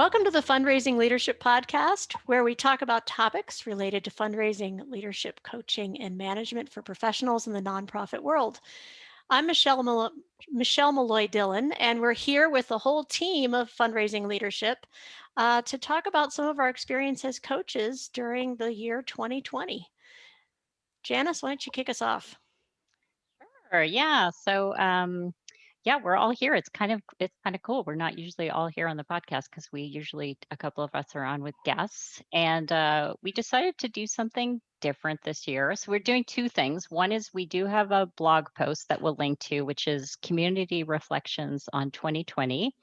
Welcome to the Fundraising Leadership Podcast, where we talk about topics related to fundraising, leadership, coaching, and management for professionals in the nonprofit world. I'm Michelle Maloy Dillon, and we're here with the whole team of Fundraising Leadership to talk about some of our experience as coaches during the year 2020. Janice, why don't you kick us off? Sure. Yeah. So, we're all here. It's kind of cool. We're not usually all here on the podcast because we usually a couple of us are on with guests, and we decided to do something different this year. So we're doing two things. One is we do have a blog post that we'll link to, which is Community Reflections on 2020,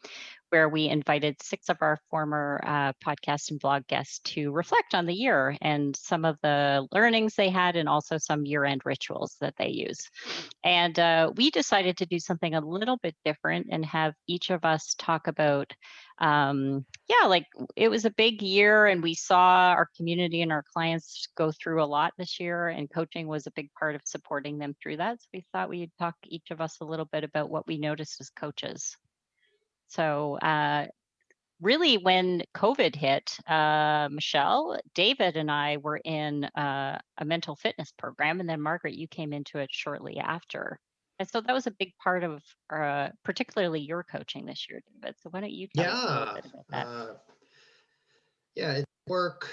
where we invited 6 of our former podcast and blog guests to reflect on the year and some of the learnings they had, and also some year-end rituals that they use. And we decided to do something a little bit different and have each of us talk about, it was a big year and we saw our community and our clients go through a lot this year, and coaching was a big part of supporting them through that. So we thought we'd talk each of us a little bit about what we noticed as coaches. So really when COVID hit, Michelle, David and I were in a mental fitness program, and then Margaret, you came into it shortly after. And so that was a big part of particularly your coaching this year, David. So why don't you tell us a little bit about that? It's work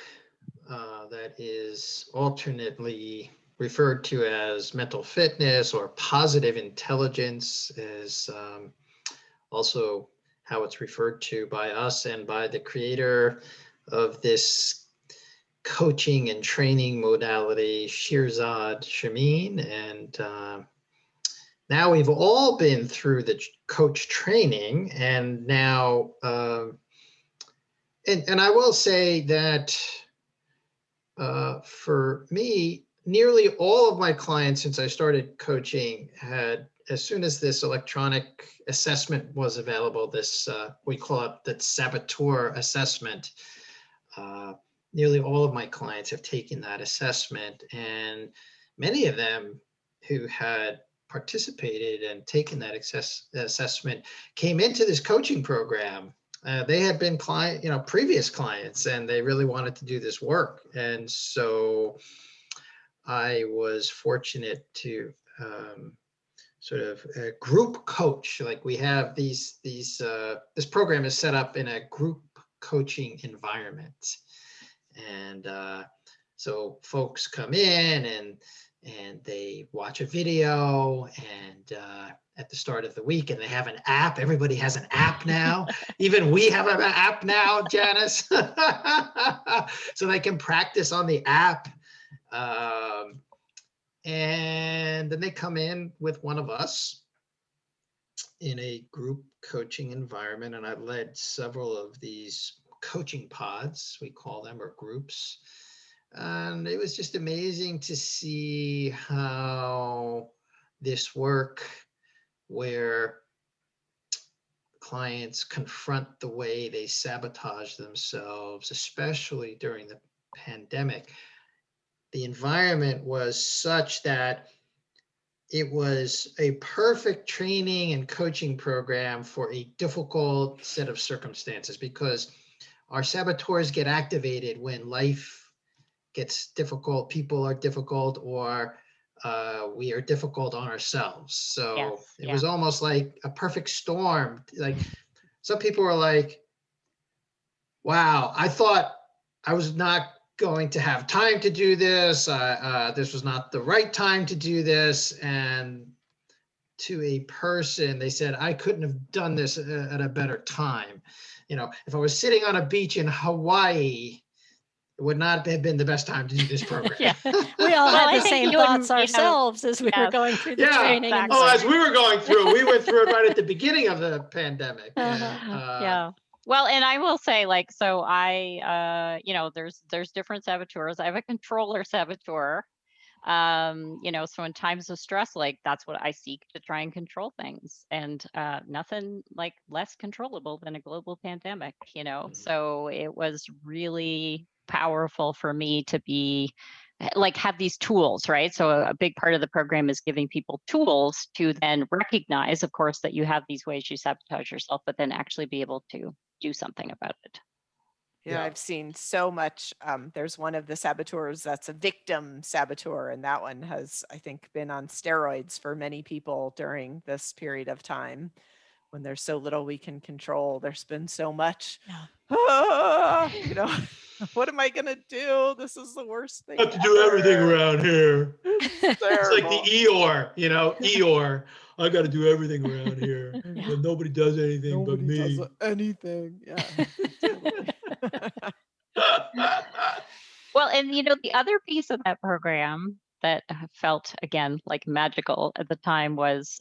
that is alternately referred to as mental fitness, or positive intelligence is also how it's referred to by us and by the creator of this coaching and training modality, Shirzad Chamine. And now we've all been through the coach training, and now, and I will say that for me, nearly all of my clients since I started coaching had, as soon as this electronic assessment was available, this we call it the saboteur assessment, nearly all of my clients have taken that assessment, and many of them who had participated and taken that assessment came into this coaching program. They had been previous clients, and they really wanted to do this work. And so I was fortunate to sort of a group coach. Like we have this program is set up in a group coaching environment. And so folks come in and they watch a video, and at the start of the week, and they have an app. Everybody has an app now. Even we have an app now, Janice. So they can practice on the app. And then they come in with one of us in a group coaching environment. And I've led several of these coaching pods, we call them, or groups. And it was just amazing to see how this work, where clients confront the way they sabotage themselves, especially during the pandemic. The environment was such that it was a perfect training and coaching program for a difficult set of circumstances, because our saboteurs get activated when life gets difficult, people are difficult, or we are difficult on ourselves. So it was almost like a perfect storm. Like some people were like, wow, I thought I was not going to have time to do this. This was not the right time to do this. And to a person, they said, I couldn't have done this at a better time. If I was sitting on a beach in Hawaii, it would not have been the best time to do this program. We all had the same thoughts ourselves as we were going through the training. Exactly. As we were going through, we went through it right at the beginning of the pandemic. Well, and I will say, so I, there's different saboteurs. I have a controller saboteur. So in times of stress, that's what I seek to try and control things, and nothing less controllable than a global pandemic, so it was really powerful for me to be have these tools, right? So a big part of the program is giving people tools to then recognize, of course, that you have these ways you sabotage yourself, but then actually be able to do something about it. Yeah, Yeah. I've seen so much. There's one of the saboteurs that's a victim saboteur, and that one has, I think, been on steroids for many people during this period of time when there's so little we can control. There's been so much, what am I going to do? This is the worst thing. I have to do everything ever. around here. It's It's like terrible. the Eeyore, Eeyore. I got to do everything around here, Yeah. but nobody does anything Nobody but me. does anything. Yeah, totally. Well, and the other piece of that program that felt again like magical at the time was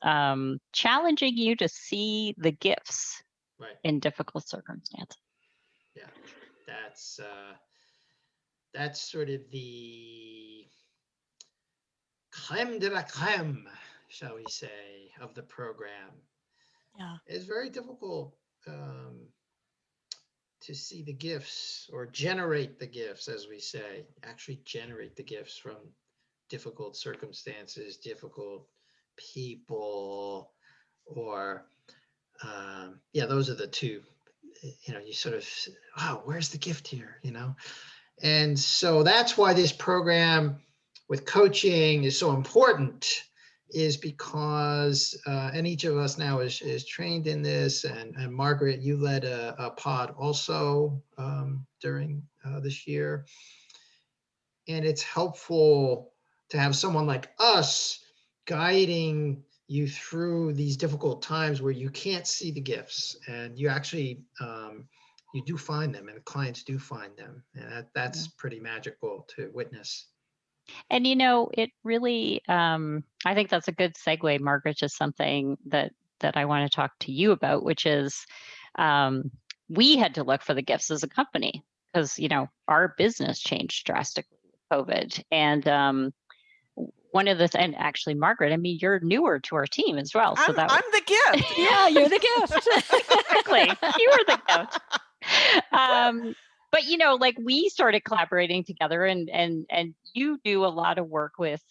challenging you to see the gifts Right. in difficult circumstances. Yeah. That's sort of the creme de la creme, shall we say, of the program. Yeah. It's very difficult to see the gifts or generate the gifts, as we say, actually generate the gifts from difficult circumstances, difficult people, or those are the two. You sort of, wow, where's the gift here? And so that's why this program with coaching is so important, is because, and each of us now is trained in this, and Margaret, you led a pod also during this year. And it's helpful to have someone like us guiding you through these difficult times where you can't see the gifts, and you actually, you do find them, and the clients do find them. And that's pretty magical to witness. And it really, I think that's a good segue, Margaret, to something that I want to talk to you about, which is we had to look for the gifts as a company because, our business changed drastically with COVID. And one of the, and actually, Margaret, I mean, you're newer to our team as well. So I'm the gift. Yeah, you're the gift. Exactly. You were the gift. But like we started collaborating together, and you do a lot of work with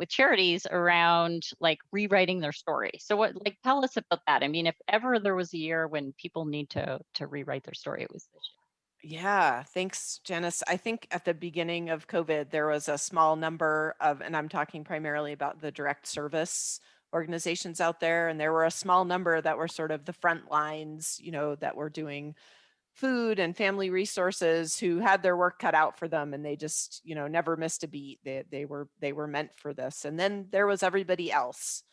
charities around like rewriting their story. So tell us about that. I mean, if ever there was a year when people need to rewrite their story, it was this year. Yeah, thanks, Janice. I think at the beginning of COVID, there was a small number of, and I'm talking primarily about the direct service organizations out there, and there were a small number that were sort of the front lines, that were doing food and family resources, who had their work cut out for them, and they just, never missed a beat. They were meant for this. And then there was everybody else.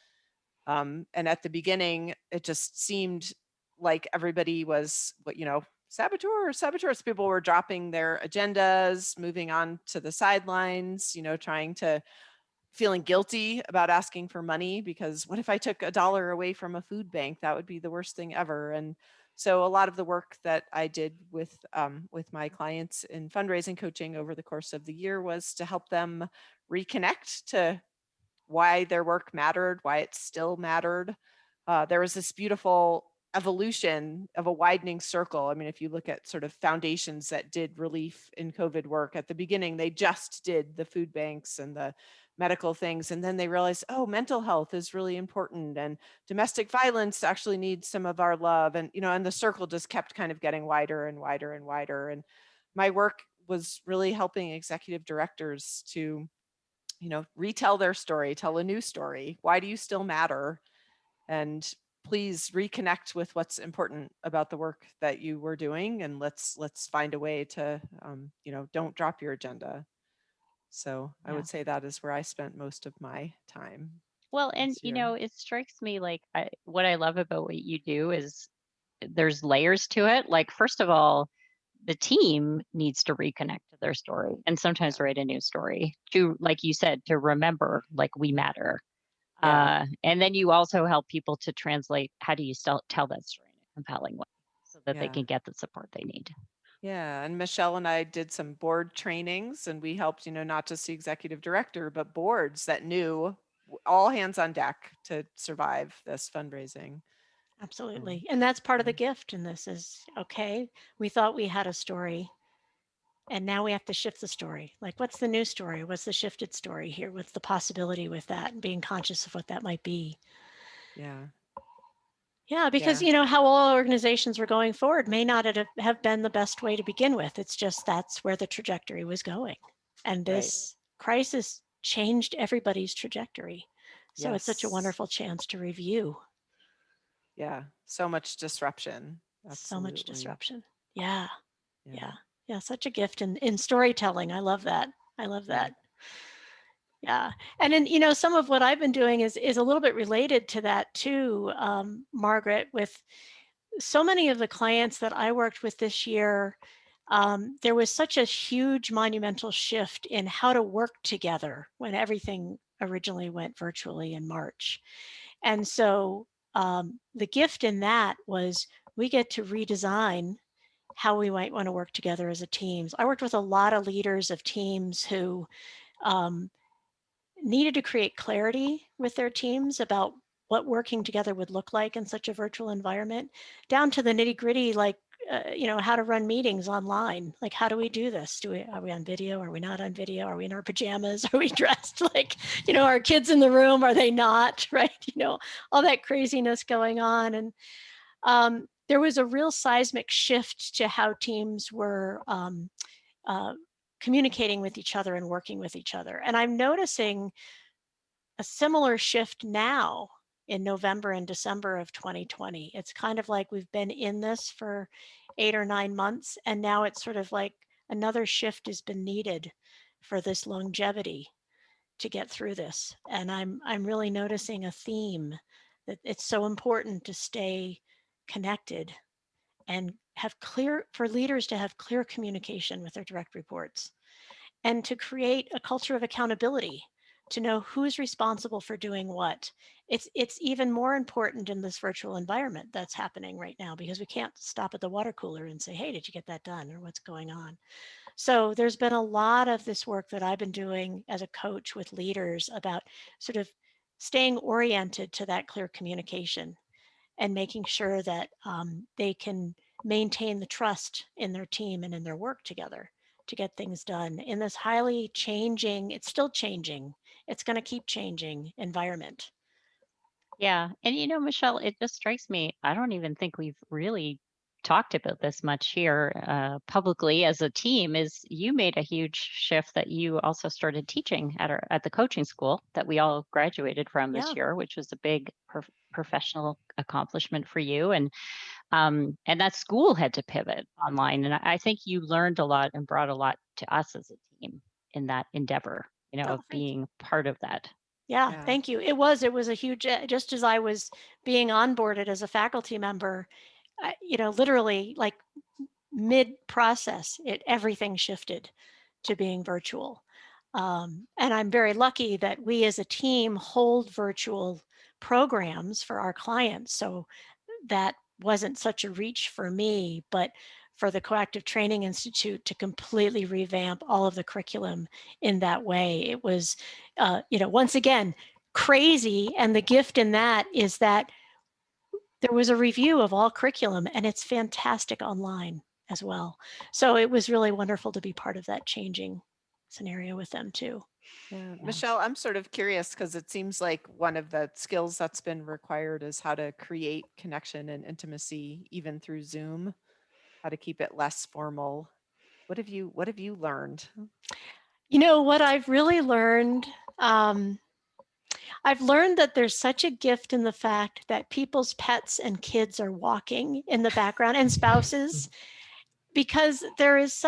And at the beginning, it just seemed like everybody was, saboteurs. People were dropping their agendas, moving on to the sidelines, feeling guilty about asking for money, because what if I took $1 away from a food bank? That would be the worst thing ever. And so a lot of the work that I did with my clients in fundraising coaching over the course of the year was to help them reconnect to why their work mattered, why it still mattered. There was this beautiful evolution of a widening circle. I mean, if you look at sort of foundations that did relief in COVID work, at the beginning, they just did the food banks and the medical things. And then they realized, oh, mental health is really important, and domestic violence actually needs some of our love. And, and the circle just kept kind of getting wider and wider and wider. And my work was really helping executive directors to, retell their story, tell a new story. Why do you still matter? And please reconnect with what's important about the work that you were doing, and let's find a way to, don't drop your agenda. So I would say that is where I spent most of my time. Well, and this year. it strikes me like what I love about what you do is there's layers to it. Like, first of all, the team needs to reconnect to their story and sometimes write a new story to, like you said, to remember like we matter. Yeah. And then you also help people to translate, how do you still tell that story in a compelling way so that they can get the support they need. Yeah, and Michelle and I did some board trainings, and we helped, not just the executive director, but boards that knew all hands on deck to survive this fundraising. Absolutely. And that's part of the gift in this is, okay, we thought we had a story, and now we have to shift the story. Like, what's the new story? What's the shifted story here? What's the possibility with that, and being conscious of what that might be? Yeah. Yeah, because Yeah. how all organizations were going forward may not have been the best way to begin with. It's just that's where the trajectory was going. And this crisis changed everybody's trajectory. So it's such a Yes. wonderful chance to review. Yeah. So much disruption. So much Absolutely. disruption. Yeah. Yeah. Yeah. Such a gift in storytelling. I love that. I love that. Yeah. And then, some of what I've been doing is a little bit related to that too, Margaret, with so many of the clients that I worked with this year. There was such a huge monumental shift in how to work together when everything originally went virtually in March. And so the gift in that was we get to redesign how we might want to work together as a team. I worked with a lot of leaders of teams who um, needed to create clarity with their teams about what working together would look like in such a virtual environment, down to the nitty gritty, like, how to run meetings online. Like, how do we do this? Are we on video? Are we not on video? Are we in our pajamas? Are we dressed like, our kids in the room? Are they not? Right? All that craziness going on. And there was a real seismic shift to how teams were communicating with each other and working with each other. And I'm noticing a similar shift now in November and December of 2020. It's kind of like we've been in this for 8 or 9 months, and now it's sort of like another shift has been needed for this longevity to get through this. And I'm really noticing a theme that it's so important to stay connected and for leaders to have clear communication with their direct reports, and to create a culture of accountability, to know who's responsible for doing what. It's even more important in this virtual environment that's happening right now, because we can't stop at the water cooler and say, hey, did you get that done, or what's going on? So there's been a lot of this work that I've been doing as a coach with leaders about sort of staying oriented to that clear communication and making sure that they can maintain the trust in their team and in their work together to get things done in this highly changing, it's still changing, it's going to keep changing environment. Yeah. And Michelle, it just strikes me, I don't even think we've really talked about this much here publicly as a team. Is you made a huge shift that you also started teaching at the coaching school that we all graduated from this Yeah. year, which was a big professional accomplishment for you. And that school had to pivot online. And I think you learned a lot and brought a lot to us as a team in that endeavor, of being part of that. Yeah, thank you. It was a huge, just as I was being onboarded as a faculty member, literally like mid-process, everything shifted to being virtual. And I'm very lucky that we as a team hold virtual programs for our clients. So that wasn't such a reach for me, but for the Coactive Training Institute to completely revamp all of the curriculum in that way, it was, once again, crazy. And the gift in that is that there was a review of all curriculum, and it's fantastic online as well. So it was really wonderful to be part of that changing scenario with them too. Yeah. Michelle, I'm sort of curious because it seems like one of the skills that's been required is how to create connection and intimacy even through Zoom, how to keep it less formal. What have you learned? What I've really learned, I've learned that there's such a gift in the fact that people's pets and kids are walking in the background, and spouses, because there used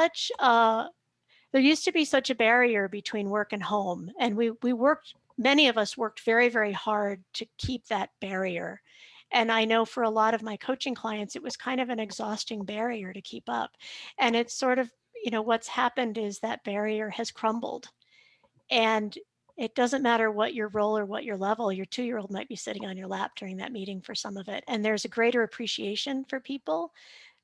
to be such a barrier between work and home. And many of us worked very, very hard to keep that barrier. And I know for a lot of my coaching clients, it was kind of an exhausting barrier to keep up. And it's sort of, what's happened is that barrier has crumbled. And it doesn't matter what your role or what your level, your 2-year-old might be sitting on your lap during that meeting for some of it. And there's a greater appreciation for people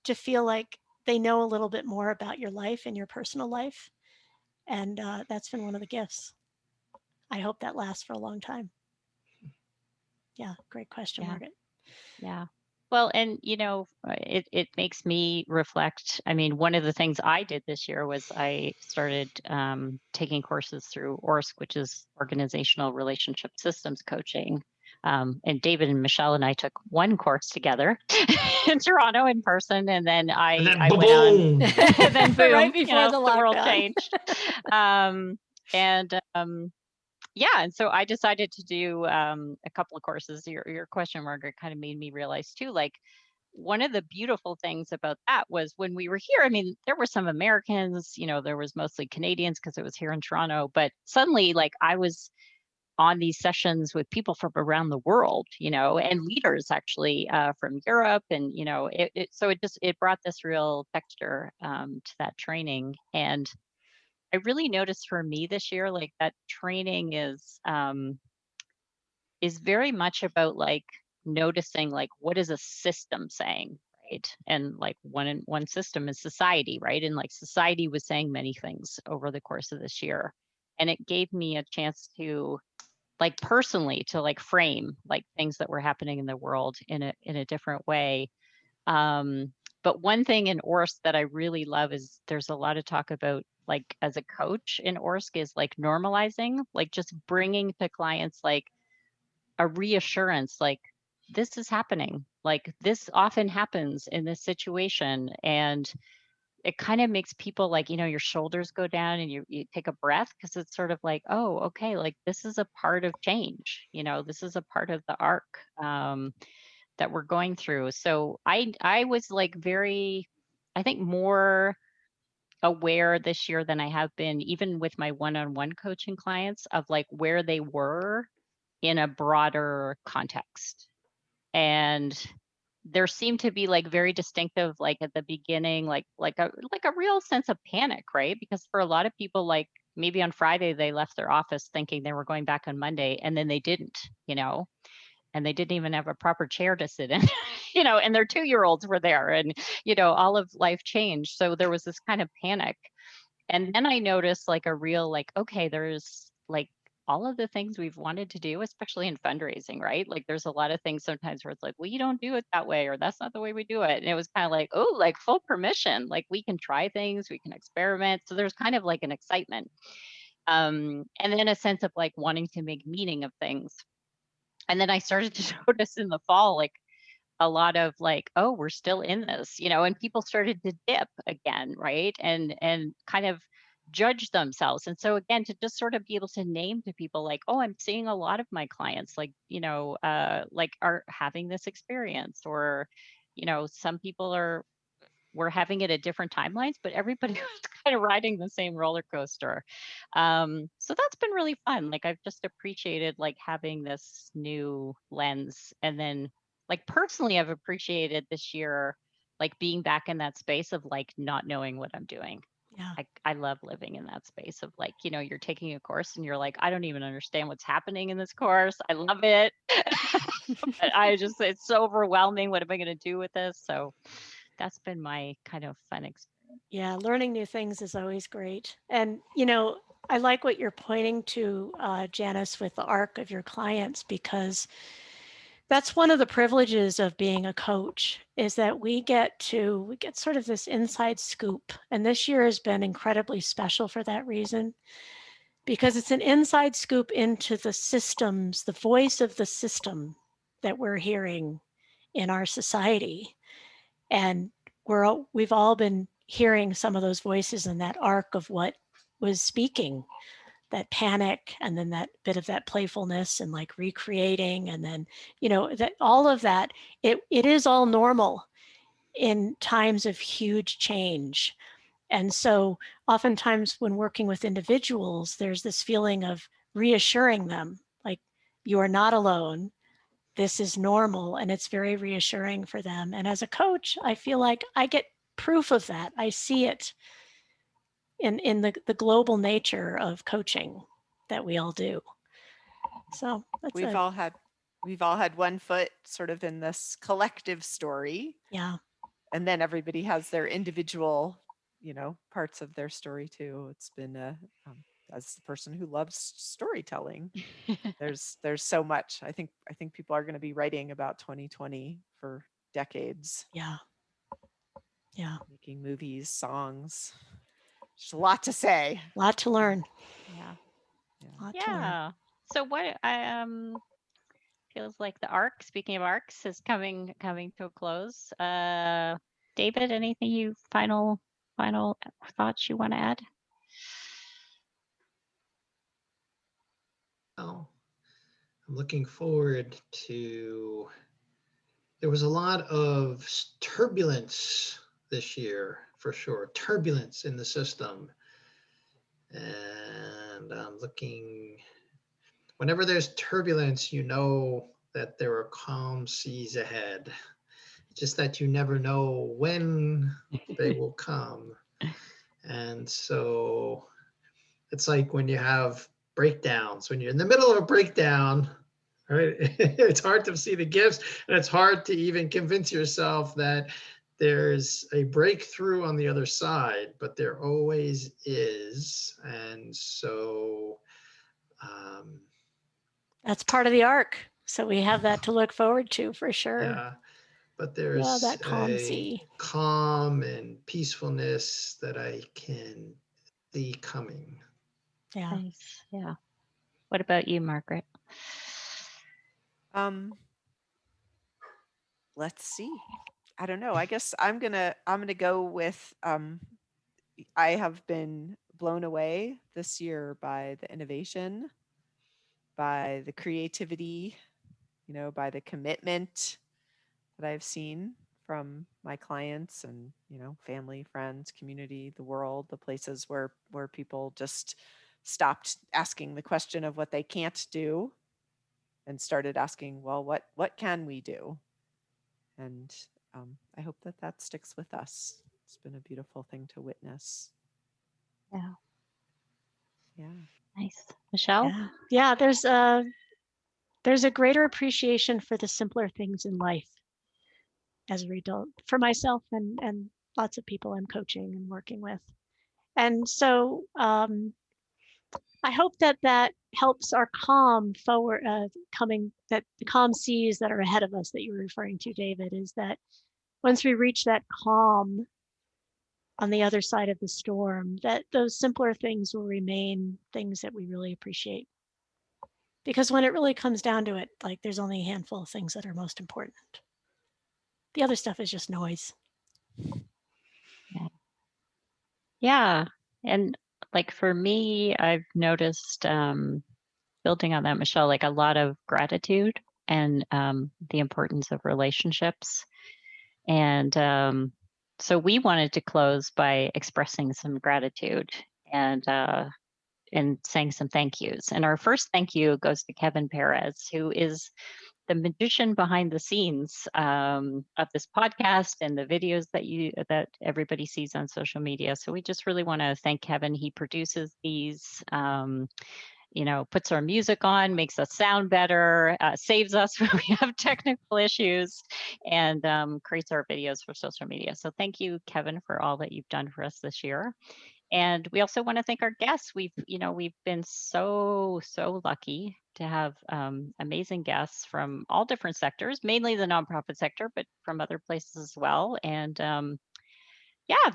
to feel like they know a little bit more about your life and your personal life. And that's been one of the gifts. I hope that lasts for a long time. Yeah, great question, Margaret. Yeah. Well, and it makes me reflect. I mean, one of the things I did this year was I started taking courses through ORSC, which is Organizational Relationship Systems Coaching, And David and Michelle and I took one course together in Toronto in person, and then I went on, boom. and then boom, Right before the world lockdown. changed. Yeah, and so I decided to do a couple of courses. Your question, Margaret, kind of made me realize too, like one of the beautiful things about that was when we were here, I mean, there were some Americans, there was mostly Canadians because it was here in Toronto, but suddenly like I was on these sessions with people from around the world, and leaders actually from Europe, and it brought this real texture to that training. And I really noticed for me this year, like that training is very much about like noticing like what is a system saying, right? And like one system is society, right? And like society was saying many things over the course of this year, and it gave me a chance to like personally to like frame like things that were happening in the world in a different way. But one thing in ORSC that I really love is there's a lot of talk about like as a coach in ORSC is like normalizing, like just bringing to clients like a reassurance, like this is happening, like this often happens in this situation. And it kind of makes people like, your shoulders go down and you take a breath, because it's sort of like, oh, okay, like this is a part of change, this is a part of the arc that we're going through. So I was like very, I think more aware this year than I have been, even with my one-on-one coaching clients, of like where they were in a broader context. And there seemed to be like very distinctive, like at the beginning, like a real sense of panic, right? Because for a lot of people, like maybe on Friday they left their office thinking they were going back on Monday, and then they didn't, and they didn't even have a proper chair to sit in, and their 2-year-olds were there, and all of life changed. So there was this kind of panic. And then I noticed like a real like, okay, there's like all of the things we've wanted to do, especially in fundraising, right? Like there's a lot of things sometimes where it's like, well, you don't do it that way, or that's not the way we do it. And it was kind of like, oh, like full permission, like we can try things, we can experiment. So there's kind of like an excitement. And then a sense of like wanting to make meaning of things. And then I started to notice in the fall, like a lot of like, oh, we're still in this, and people started to dip again, right? And kind of judge themselves. And so again, to just sort of be able to name to people like, oh, I'm seeing a lot of my clients like, like are having this experience, or, some people we're having it at different timelines, but everybody was kind of riding the same roller coaster. So that's been really fun. Like I've just appreciated like having this new lens. And then like personally, I've appreciated this year, like being back in that space of like not knowing what I'm doing. Yeah. I love living in that space of like, you're taking a course and you're like, I don't even understand what's happening in this course. I love it. But it's so overwhelming. What am I going to do with this? So that's been my kind of fun experience. Yeah, learning new things is always great. And, I like what you're pointing to, Janice, with the arc of your clients, because that's one of the privileges of being a coach, is that we get sort of this inside scoop. And this year has been incredibly special for that reason, because it's an inside scoop into the systems, the voice of the system that we're hearing in our society. And we've all been hearing some of those voices in that arc of what was speaking, that panic, and then that bit of that playfulness and like recreating, and then that all of that, it is all normal in times of huge change. And so oftentimes when working with individuals, there's this feeling of reassuring them, like, you are not alone, this is normal, and it's very reassuring for them. And as a coach, I feel like I get proof of that. I see it in the global nature of coaching that we all do. So that's we've all had one foot sort of in this collective story. Yeah. And then everybody has their individual, parts of their story too. It's been as the person who loves storytelling, there's so much. I think people are going to be writing about 2020 for decades. Yeah. Yeah. Making movies, songs. There's a lot to say. A lot to learn. Yeah. A lot to learn. Yeah. So what feels like the arc, speaking of arcs, is coming to a close. David, anything final thoughts you want to add? Oh, I'm looking forward to, there was a lot of turbulence this year, for sure. Turbulence in the system. And I'm looking, whenever there's turbulence, you know that there are calm seas ahead. Just that you never know when they will come. And so it's like when you have breakdowns, when you're in the middle of a breakdown, right? It's hard to see the gifts, and it's hard to even convince yourself that there's a breakthrough on the other side, but there always is. And so that's part of the arc. So we have that to look forward to for sure. yeah, but there's that calm a sea. calm and peacefulness that I can see coming. Yeah. Nice. Yeah. What about you, Margaret? Let's see. I don't know. I guess I'm gonna go with I have been blown away this year by the innovation, by the creativity, by the commitment that I've seen from my clients and, family, friends, community, the world, the places where people just stopped asking the question of what they can't do and started asking, well, what can we do? And I hope that sticks with us. It's been a beautiful thing to witness. Yeah. Yeah. Nice. Michelle? Yeah, there's a greater appreciation for the simpler things in life as a result, for myself and lots of people I'm coaching and working with. And so I hope that helps our calm forward, that the calm seas that are ahead of us that you were referring to, David, is that once we reach that calm on the other side of the storm, that those simpler things will remain things that we really appreciate. Because when it really comes down to it, like there's only a handful of things that are most important. The other stuff is just noise. Yeah. And like for me, I've noticed building on that, Michelle, like a lot of gratitude and the importance of relationships. And so we wanted to close by expressing some gratitude and saying some thank yous. And our first thank you goes to Kevin Perez, who is the magician behind the scenes of this podcast and the videos that everybody sees on social media. So we just really want to thank Kevin. He produces these, puts our music on, makes us sound better, saves us when we have technical issues, and creates our videos for social media. So thank you, Kevin, for all that you've done for us this year. And we also want to thank our guests. We've been so lucky to have amazing guests from all different sectors, mainly the nonprofit sector, but from other places as well. And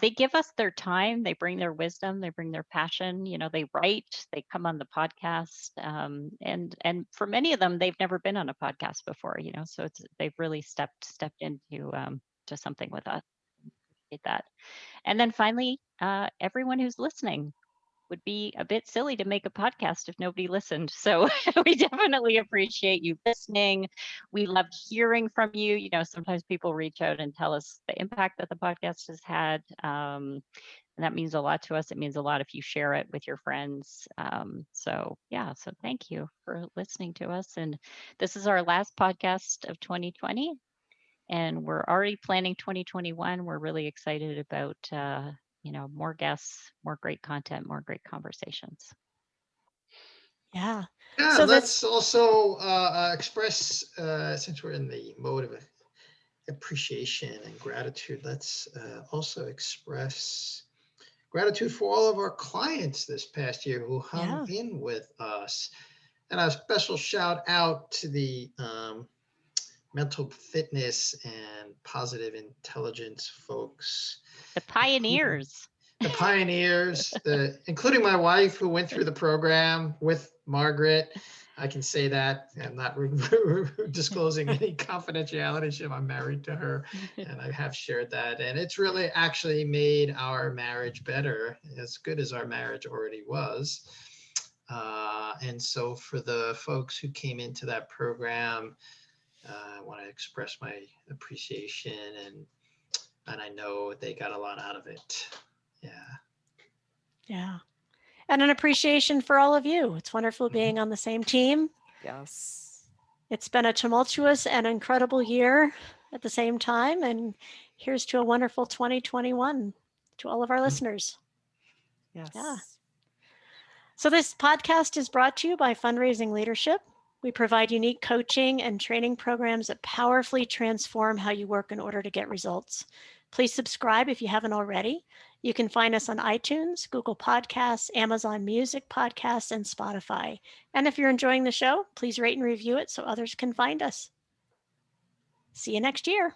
they give us their time. They bring their wisdom. They bring their passion. They write. They come on the podcast. And for many of them, they've never been on a podcast before. So they've really stepped into to something with us. That. And then finally, everyone who's listening, would be a bit silly to make a podcast if nobody listened. So we definitely appreciate you listening. We love hearing from you. Sometimes people reach out and tell us the impact that the podcast has had. And that means a lot to us. It means a lot if you share it with your friends. So thank you for listening to us. And this is our last podcast of 2020. And we're already planning 2021. We're really excited about, more guests, more great content, more great conversations. Yeah. Yeah, So let's also express, since we're in the mode of appreciation and gratitude, let's also express gratitude for all of our clients this past year who hung in with us. And a special shout out to the mental fitness and positive intelligence folks. The pioneers. the pioneers, including my wife who went through the program with Margaret. I can say that. I'm not disclosing any confidentiality. I'm married to her, and I have shared that. And it's really actually made our marriage better, as good as our marriage already was. And so for the folks who came into that program, I want to express my appreciation, and I know they got a lot out of it. Yeah. And an appreciation for all of you. It's wonderful being on the same team. Yes. It's been a tumultuous and incredible year at the same time. And here's to a wonderful 2021 to all of our listeners. Yes. Yeah. So this podcast is brought to you by Fundraising Leadership. We provide unique coaching and training programs that powerfully transform how you work in order to get results. Please subscribe if you haven't already. You can find us on iTunes, Google Podcasts, Amazon Music Podcasts, and Spotify. And if you're enjoying the show, please rate and review it so others can find us. See you next year.